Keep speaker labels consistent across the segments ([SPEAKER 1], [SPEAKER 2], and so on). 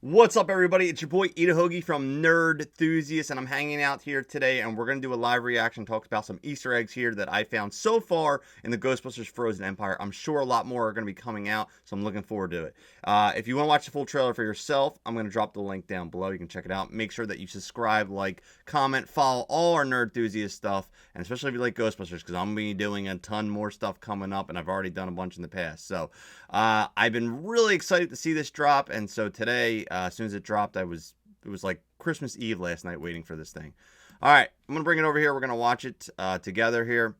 [SPEAKER 1] What's up, everybody? It's your boy Hoagie from Nerdthusiast, and I'm hanging out here today, and we're going to do a live reaction, talk about some Easter eggs here that I found so far in the Ghostbusters Frozen Empire. I'm sure a lot more are going to be coming out, so I'm looking forward to it. If you want to watch the full trailer for yourself, I'm going to drop the link down below. You can check it out. Make sure that you subscribe, like, comment, follow all our Nerdthusiast stuff, and especially if you like Ghostbusters, because I'm going to be doing a ton more stuff coming up, and I've already done a bunch in the past. So, I've been really excited to see this drop, and so today, as soon as it dropped, it was like Christmas Eve last night waiting for this thing. All right, I'm going to bring it over here. We're going to watch it together here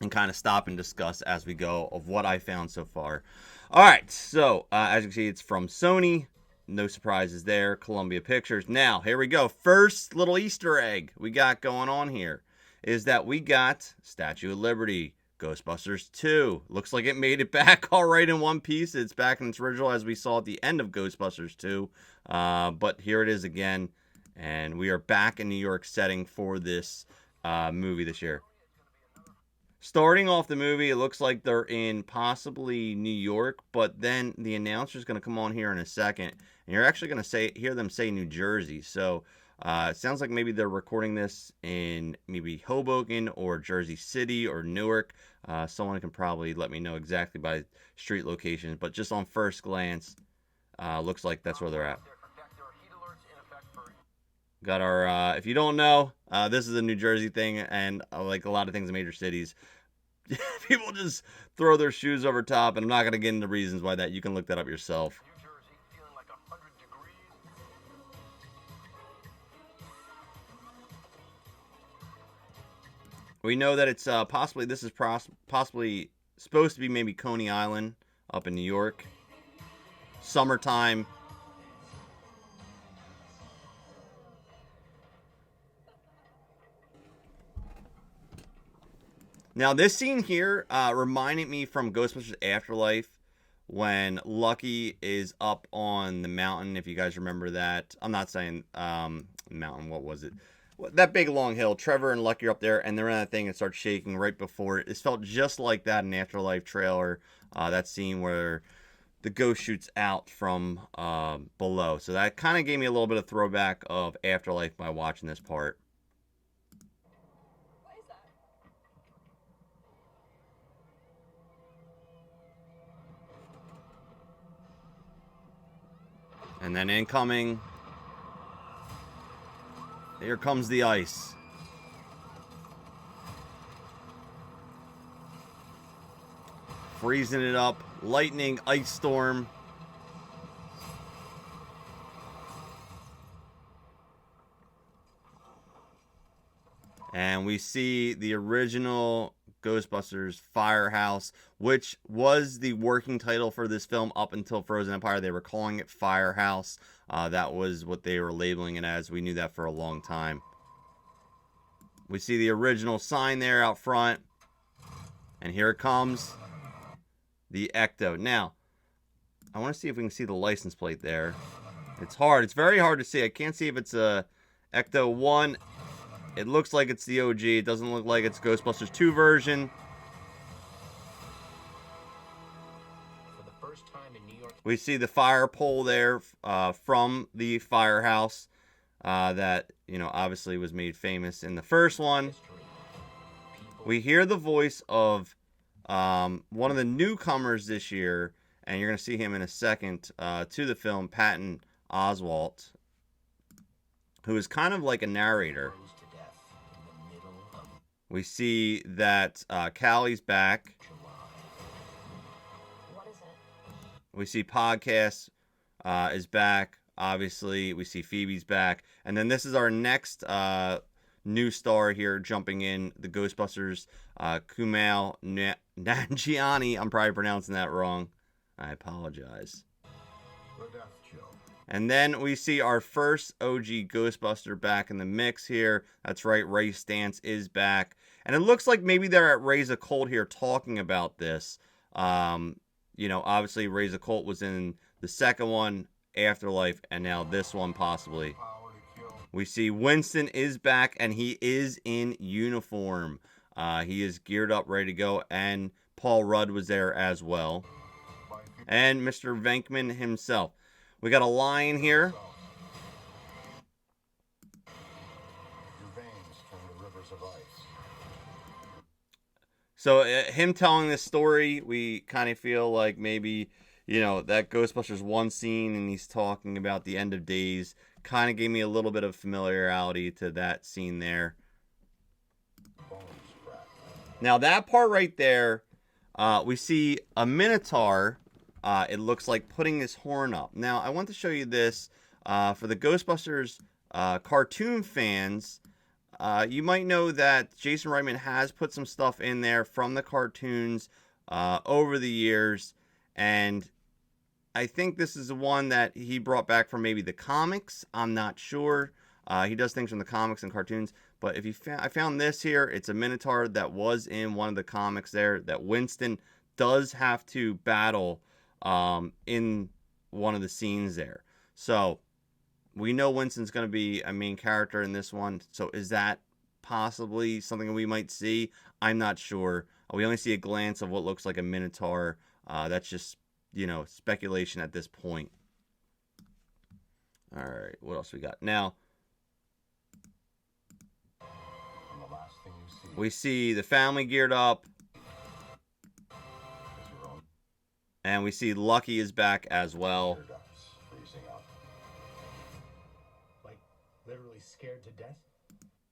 [SPEAKER 1] and kind of stop and discuss as we go of what I found so far. All right, so as you can see, it's from Sony. No surprises there. Columbia Pictures. Now, here we go. First little Easter egg we got going on here is that we got Statue of Liberty. Ghostbusters 2. Looks like it made it back all right in one piece. It's back in its original as we saw at the end of Ghostbusters 2. But here it is again. And we are back in New York setting for this movie this year. Starting off the movie, it looks like they're in possibly New York, but then the announcer's going to come on here in a second, and you're actually going to hear them say New Jersey. So it sounds like maybe they're recording this in maybe Hoboken or Jersey City or Newark. Someone can probably let me know exactly by street locations, but just on first glance, looks like that's where they're at. Got our, if you don't know, this is a New Jersey thing, and like a lot of things in major cities, people just throw their shoes over top, and I'm not going to get into reasons why that. You can look that up yourself. We know that it's possibly, this is possibly supposed to be maybe Coney Island up in New York. Summertime. Now, this scene here reminded me from Ghostbusters Afterlife when Lucky is up on the mountain, if you guys remember that. I'm not saying mountain, what was it? That big long hill. Trevor and Lucky are up there, and they're in that thing and start shaking right before it. It felt just like that in Afterlife trailer. That scene where the ghost shoots out from below. So that kind of gave me a little bit of throwback of Afterlife by watching this part. And then incoming, here comes the ice. Freezing it up, lightning, ice storm. And we see the original Ghostbusters Firehouse, which was the working title for this film up until Frozen Empire. They were calling it Firehouse. That was what they were labeling it as. We knew that for a long time. We see the original sign there out front. And here it comes. The Ecto. Now, I want to see if we can see the license plate there. It's hard. It's very hard to see. I can't see if it's a Ecto 1. It looks like it's the OG. It doesn't look like it's Ghostbusters 2 version. For the first time in New York, we see the fire pole there from the firehouse that, you know, obviously was made famous in the first one. We hear the voice of one of the newcomers this year, and you're going to see him in a second, to the film, Patton Oswalt, who is kind of like a narrator. We see that Callie's back. We see Podcast is back. Obviously, we see Phoebe's back. And then this is our next new star here jumping in, the Ghostbusters, Kumail Nanjiani. I'm probably pronouncing that wrong. I apologize. And then we see our first OG Ghostbuster back in the mix here. That's right, Ray Stantz is back. And it looks like maybe they're at Raise a Colt here talking about this. You know, obviously Raise a Colt was in the second one, Afterlife, and now this one possibly. We see Winston is back, and he is in uniform. He is geared up, ready to go, and Paul Rudd was there as well. And Mr. Venkman himself. We got a lion here. So him telling this story, we kind of feel like maybe, you know, that Ghostbusters 1 scene and he's talking about the end of days kind of gave me a little bit of familiarity to that scene there. Now that part right there, we see a Minotaur, it looks like, putting his horn up. Now I want to show you this for the Ghostbusters cartoon fans. You might know that Jason Reitman has put some stuff in there from the cartoons over the years, and I think this is the one that he brought back from maybe the comics. I'm not sure. He does things from the comics and cartoons, but if you I found this here, it's a Minotaur that was in one of the comics there that Winston does have to battle in one of the scenes there. So we know Winston's going to be a main character in this one. So is that possibly something we might see? I'm not sure. We only see a glance of what looks like a Minotaur. That's just, you know, speculation at this point. All right, what else we got? Now, we see the family geared up. And we see Lucky is back as well.
[SPEAKER 2] Like, literally scared to death?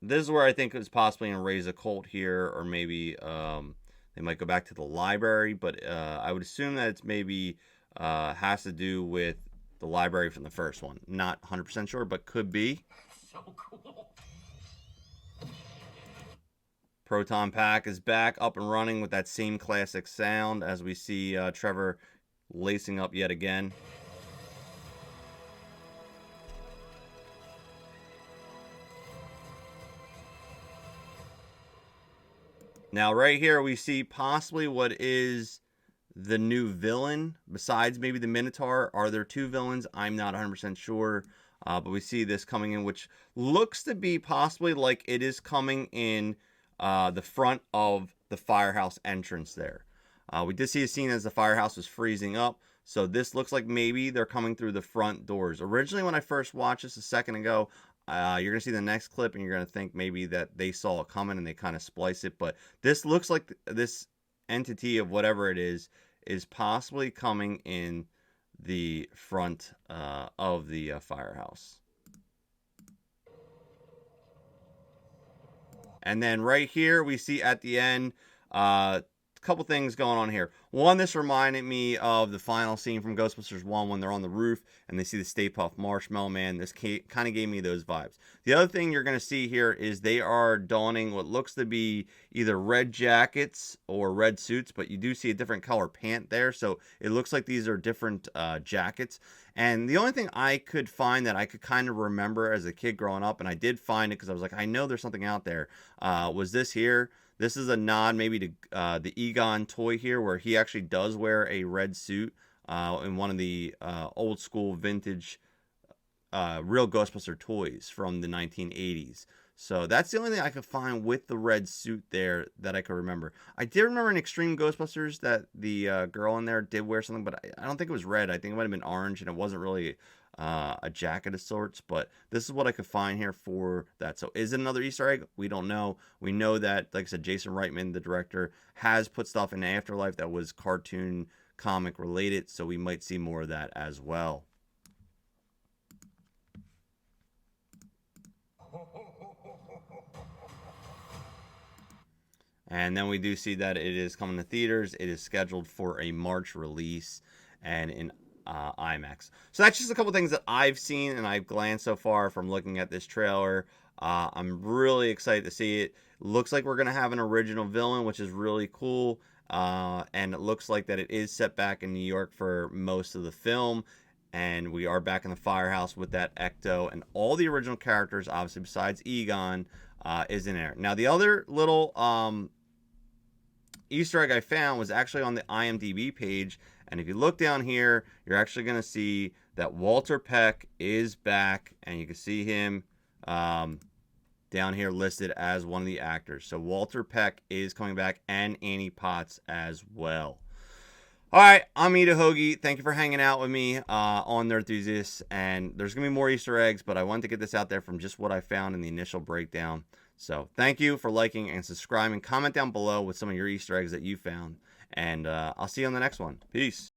[SPEAKER 1] This is where I think it's possibly in Raise a Cult here, or maybe they might go back to the library, but I would assume that it's maybe has to do with the library from the first one. Not 100% sure, but could be.
[SPEAKER 2] So cool.
[SPEAKER 1] Proton Pack is back up and running with that same classic sound as we see Trevor lacing up yet again. Now right here we see possibly what is the new villain besides maybe the Minotaur. Are there two villains? I'm not 100% sure. But we see this coming in, which looks to be possibly like it is coming in the front of the firehouse entrance there. We did see a scene as the firehouse was freezing up. So this looks like maybe they're coming through the front doors. Originally, when I first watched this a second ago, you're going to see the next clip and you're going to think maybe that they saw it coming and they kind of splice it. But this looks like this entity of whatever it is possibly coming in the front of the firehouse. And then right here we see at the end a couple things going on here. One, this reminded me of the final scene from Ghostbusters 1 when they're on the roof and they see the Stay Puft Marshmallow Man. This kind of gave me those vibes. The other thing you're going to see here is they are donning what looks to be either red jackets or red suits, but you do see a different color pant there. So it looks like these are different jackets. And the only thing I could find that I could kind of remember as a kid growing up, and I did find it because I was like, I know there's something out there, was this here. This is a nod maybe to the Egon toy here, where he actually does wear a red suit in one of the old school vintage real Ghostbuster toys from the 1980s. So that's the only thing I could find with the red suit there that I could remember. I did remember in Extreme Ghostbusters that the girl in there did wear something, but I don't think it was red. I think it might have been orange, and it wasn't really a jacket of sorts. But this is what I could find here for that. So is it another Easter egg? We don't know. We know that, like I said, Jason Reitman, the director, has put stuff in Afterlife that was cartoon comic related, so we might see more of that as well. And then we do see that it is coming to theaters. It is scheduled for a March release and in IMAX. So that's just a couple things that I've seen and I've glanced so far from looking at this trailer. I'm really excited to see it. Looks like we're going to have an original villain, which is really cool. And it looks like that it is set back in New York for most of the film. And we are back in the firehouse with that Ecto. And all the original characters, obviously, besides Egon, is in there. Now, the other little Easter egg I found was actually on the IMDb page. And if you look down here, you're actually going to see that Walter Peck is back. And you can see him down here listed as one of the actors. So Walter Peck is coming back, and Annie Potts as well. All right, I'm Hoagie. Thank you for hanging out with me on Nerdthusiast. And there's going to be more Easter eggs, but I wanted to get this out there from just what I found in the initial breakdown. So thank you for liking and subscribing. Comment down below with some of your Easter eggs that you found. And I'll see you on the next one. Peace.